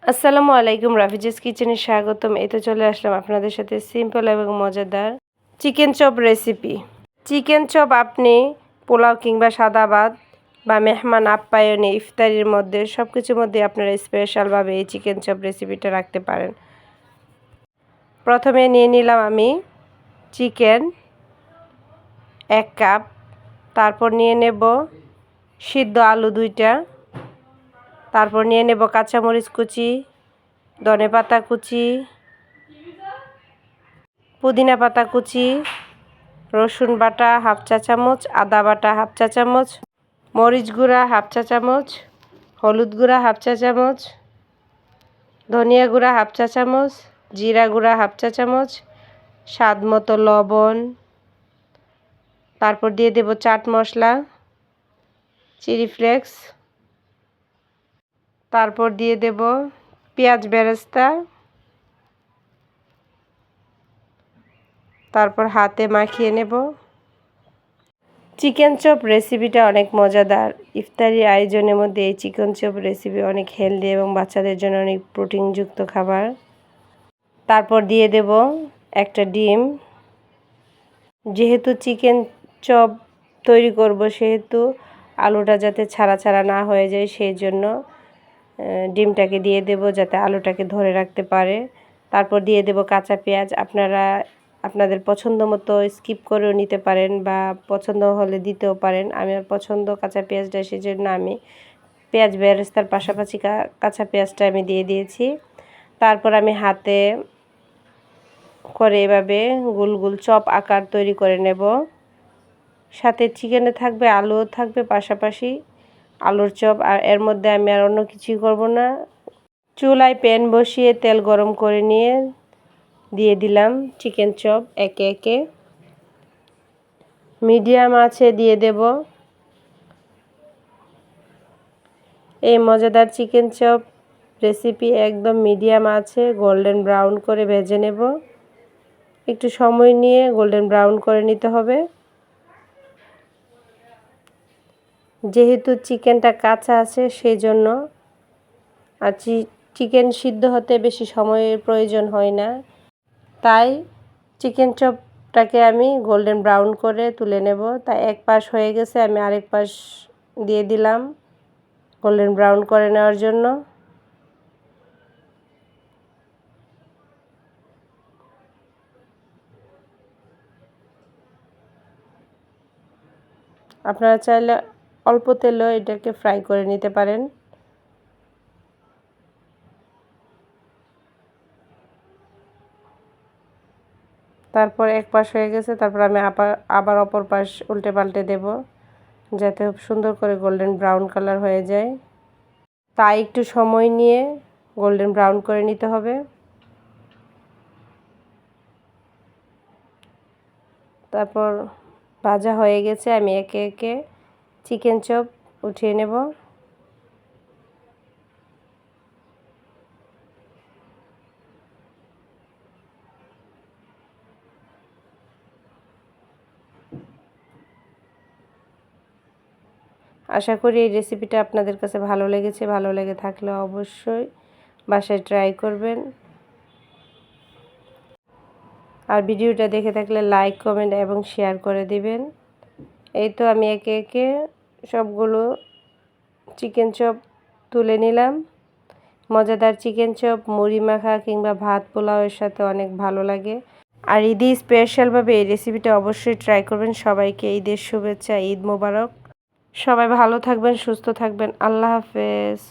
আসসালামু আলাইকুম, রাফিজাস কিচেনে স্বাগতম। এই তো চলে আসলাম আপনাদের সাথে সিম্পল এবং মজাদার chicken chop recipe. Chicken chop আপনি পোলাও কিংবা সাদা ভাত বা মেহমান আপ্যায়নে ইফতারির মধ্যে সব কিছুর মধ্যে আপনারা স্পেশালভাবে এই চিকেন চপ রেসিপিটা রাখতে পারেন। প্রথমে নিয়ে নিলাম আমি চিকেন 1 কাপ, তারপর নিয়ে নেব সিদ্ধ আলু 2টা, তারপর নিয়ে নেব কাঁচামরিচ কুচি, ধনেপাতা কুচি, পুদিনা পাতা কুচি, রসুন বাটা 1/2 চা চামচ, আদা বাটা 1/2 চা চামচ, মরিচ গুঁড়া 1/2 চা চামচ, হলুদ গুঁড়া 1/2 চা চামচ, ধনিয়া গুঁড়া 1/2 চা চামচ, জিরা গুঁড়া 1/2 চা চামচ, স্বাদ মতো লবণ, তারপর দিয়ে দেব চাট মশলা, চিলি ফ্লেক্স, তারপর দিয়ে দেব পেঁয়াজ বেরেস্তা, তারপর হাতে মাখিয়ে নেব। চিকেন চপ রেসিপিটা অনেক মজাদার। ইফতারি আয়োজনের মধ্যে এই চিকেন চপ রেসিপি অনেক হেলদি এবং বাচ্চাদের জন্য অনেক প্রোটিনযুক্ত খাবার। তারপর দিয়ে দেব একটা ডিম। যেহেতু চিকেন চপ তৈরি করব সেহেতু আলুটা যাতে ছাড়া ছাড়া না হয়ে যায় সেই জন্য ডিমটাকে দিয়ে দেব যাতে আলুটাকে ধরে রাখতে পারে। তারপর দিয়ে দেব কাঁচা পেঁয়াজ। আপনারা আপনাদের পছন্দ মতো স্কিপ করেও নিতে পারেন বা পছন্দ হলে দিতেও পারেন। আমার পছন্দ কাঁচা পেঁয়াজটা, সেজন্য আমি পেঁয়াজ বেরেস্তার পাশাপাশি কাঁচা পেঁয়াজটা আমি দিয়ে দিয়েছি। তারপর আমি হাতে করে এভাবে গোল গোল চপ আকার তৈরি করে নেব। সাথে চিকেনে থাকবে, আলুও থাকবে পাশাপাশি আলুর চপ। আর এর মধ্যে আমি আর অন্য কিছুই করব না। চুলায় প্যান বসিয়ে তেল গরম করে নিয়ে দিয়ে দিলাম চিকেন চপ একে একে। মিডিয়াম আঁচে দিয়ে দেব। এই মজাদার চিকেন চপ রেসিপি একদম মিডিয়াম আঁচে গোল্ডেন ব্রাউন করে ভেজে নেব। একটু সময় নিয়ে গোল্ডেন ব্রাউন করে নিতে হবে। যেহেতু চিকেনটা কাঁচা আছে সেই জন্য, আর চিকেন সিদ্ধ হতে বেশি সময়ের প্রয়োজন হয় না, তাই চিকেন চপটাকে আমি গোল্ডেন ব্রাউন করে তুলে নেব। তাই এক পাশ হয়ে গেছে, আমি আরেক পাশ দিয়ে দিলাম গোল্ডেন ব্রাউন করে নেওয়ার জন্য। আপনারা চাইলে অল্প তেলেও এটাকে ফ্রাই করে নিতে পারেন। তারপর এক পাশ হয়ে গেছে, তারপর আমি আবার অপর পাশ উল্টে পাল্টে দেব যাতে খুব সুন্দর করে গোল্ডেন ব্রাউন কালার হয়ে যায়। তাই একটু সময় নিয়ে গোল্ডেন ব্রাউন করে নিতে হবে। তারপর ভাজা হয়ে গেছে, আমি একে একে চিকেন চপ উঠিয়ে নেব। আশা করি এই রেসিপিটা আপনাদের কাছে ভালো লেগেছে। ভালো লেগে থাকলে অবশ্যই বাসায় ট্রাই করবেন। আর ভিডিওটা দেখে থাকলে লাইক, কমেন্ট এবং শেয়ার করে দিবেন। এই তো আমি একে একে সবগুলো চিকেন চপ তুলে নিলাম। মজাদার চিকেন চপ মুড়ি মাখা কিংবা ভাত পোলাওয়ের সাথে অনেক ভালো লাগে। আর ঈদে স্পেশালভাবে এই রেসিপিটা অবশ্যই ট্রাই করবেন। সবাইকে ঈদের শুভেচ্ছা, ঈদ মোবারক। সবাই ভালো থাকবেন, সুস্থ থাকবেন। আল্লাহ হাফেজ।